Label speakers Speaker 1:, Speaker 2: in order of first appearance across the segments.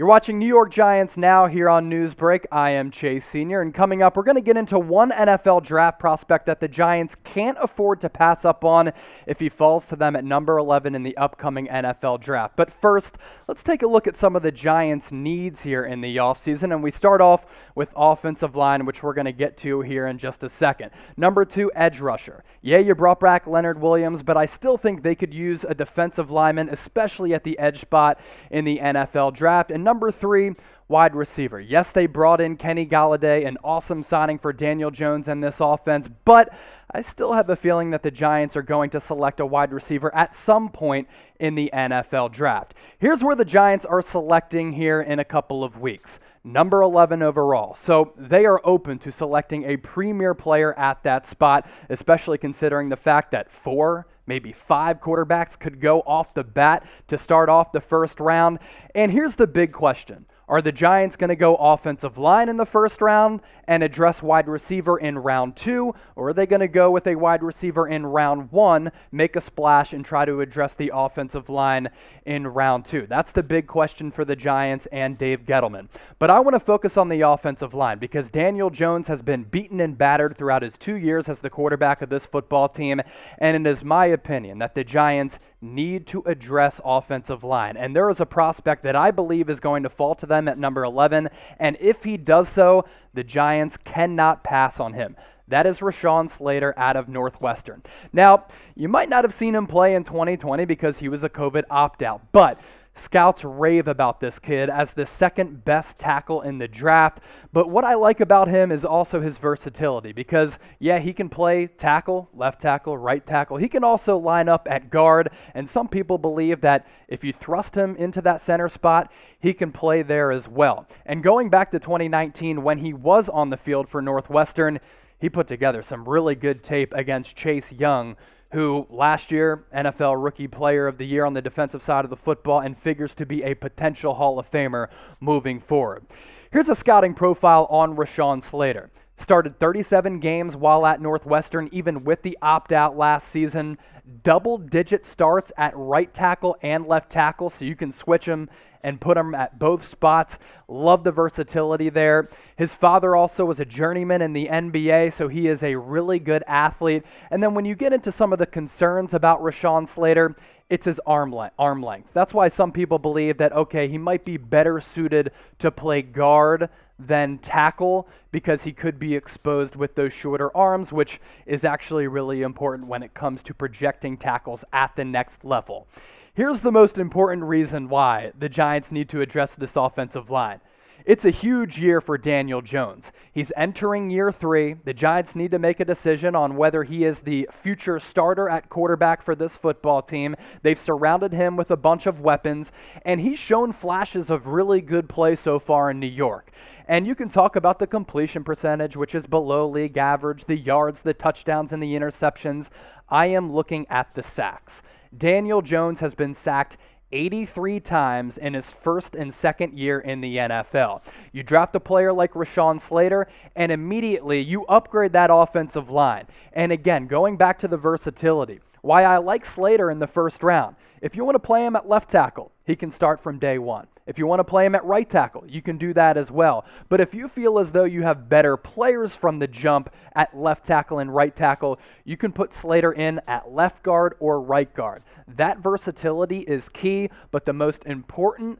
Speaker 1: You're watching New York Giants Now here on Newsbreak. I am Chase Sr., and coming up, we're going to get into one NFL draft prospect that the Giants can't afford to pass up on if he falls to them at number 11 in the upcoming NFL draft. But first, let's take a look at some of the Giants' needs here in the offseason, and we start off with offensive line, which we're going to get to here in just a second. Number 2, edge rusher. Yeah, you brought back Leonard Williams, but I still think they could use a defensive lineman, especially at the edge spot in the NFL draft. And number 3, wide receiver. Yes, they brought in Kenny Golladay, an awesome signing for Daniel Jones in this offense, but I still have a feeling that the Giants are going to select a wide receiver at some point in the NFL draft. Here's where the Giants are selecting here in a couple of weeks. Number 11 overall. So they are open to selecting a premier player at that spot, especially considering the fact that 4, maybe 5 quarterbacks could go off the bat to start off the first round. And here's the big question. Are the Giants going to go offensive line in the first round and address wide receiver in round 2? Or are they going to go with a wide receiver in round 1, make a splash, and try to address the offensive line in round 2? That's the big question for the Giants and Dave Gettleman. But I want to focus on the offensive line because Daniel Jones has been beaten and battered throughout his 2 years as the quarterback of this football team. And it is my opinion that the Giants need to address offensive line. And there is a prospect that I believe is going to fall to them at number 11. And if he does so, the Giants cannot pass on him. That is Rashawn Slater out of Northwestern. Now, you might not have seen him play in 2020 because he was a COVID opt-out, but scouts rave about this kid as the second best tackle in the draft. But what I like about him is also his versatility because, yeah, he can play tackle, left tackle, right tackle. He can also line up at guard, and some people believe that if you thrust him into that center spot, he can play there as well. And going back to 2019 when he was on the field for Northwestern, he put together some really good tape against Chase Young, who last year, NFL Rookie Player of the Year on the defensive side of the football and figures to be a potential Hall of Famer moving forward. Here's a scouting profile on Rashawn Slater. Started 37 games while at Northwestern, even with the opt-out last season. Double-digit starts at right tackle and left tackle, so you can switch him and put him at both spots. Love the versatility there. His father also was a journeyman in the NBA, so he is a really good athlete. And then when you get into some of the concerns about Rashawn Slater, it's his arm length. That's why some people believe that, okay, he might be better suited to play guard than tackle because he could be exposed with those shorter arms, which is actually really important when it comes to projecting tackles at the next level. Here's the most important reason why the Giants need to address this offensive line. It's a huge year for Daniel Jones. He's entering year 3. The Giants need to make a decision on whether he is the future starter at quarterback for this football team. They've surrounded him with a bunch of weapons, and he's shown flashes of really good play so far in New York. And you can talk about the completion percentage, which is below league average, the yards, the touchdowns, and the interceptions. I am looking at the sacks. Daniel Jones has been sacked 83 times in his first and second year in the NFL. You draft a player like Rashawn Slater, and immediately you upgrade that offensive line. And again, going back to the versatility, why I like Slater in the first round. If you want to play him at left tackle, he can start from day 1. If you want to play him at right tackle, you can do that as well. But if you feel as though you have better players from the jump at left tackle and right tackle, you can put Slater in at left guard or right guard. That versatility is key, but the most important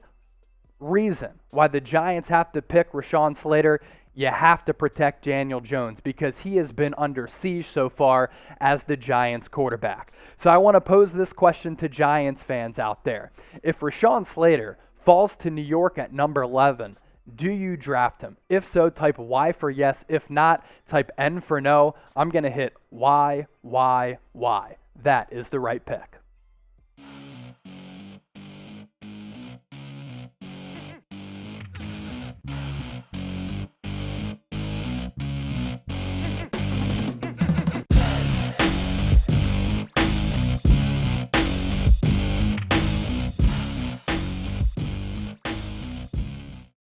Speaker 1: reason why the Giants have to pick Rashawn Slater, you have to protect Daniel Jones because he has been under siege so far as the Giants quarterback. So I want to pose this question to Giants fans out there. If Rashawn Slater falls to New York at number 11, do you draft him? If so, type Y for yes. If not, type N for no. I'm going to hit Y. That is the right pick.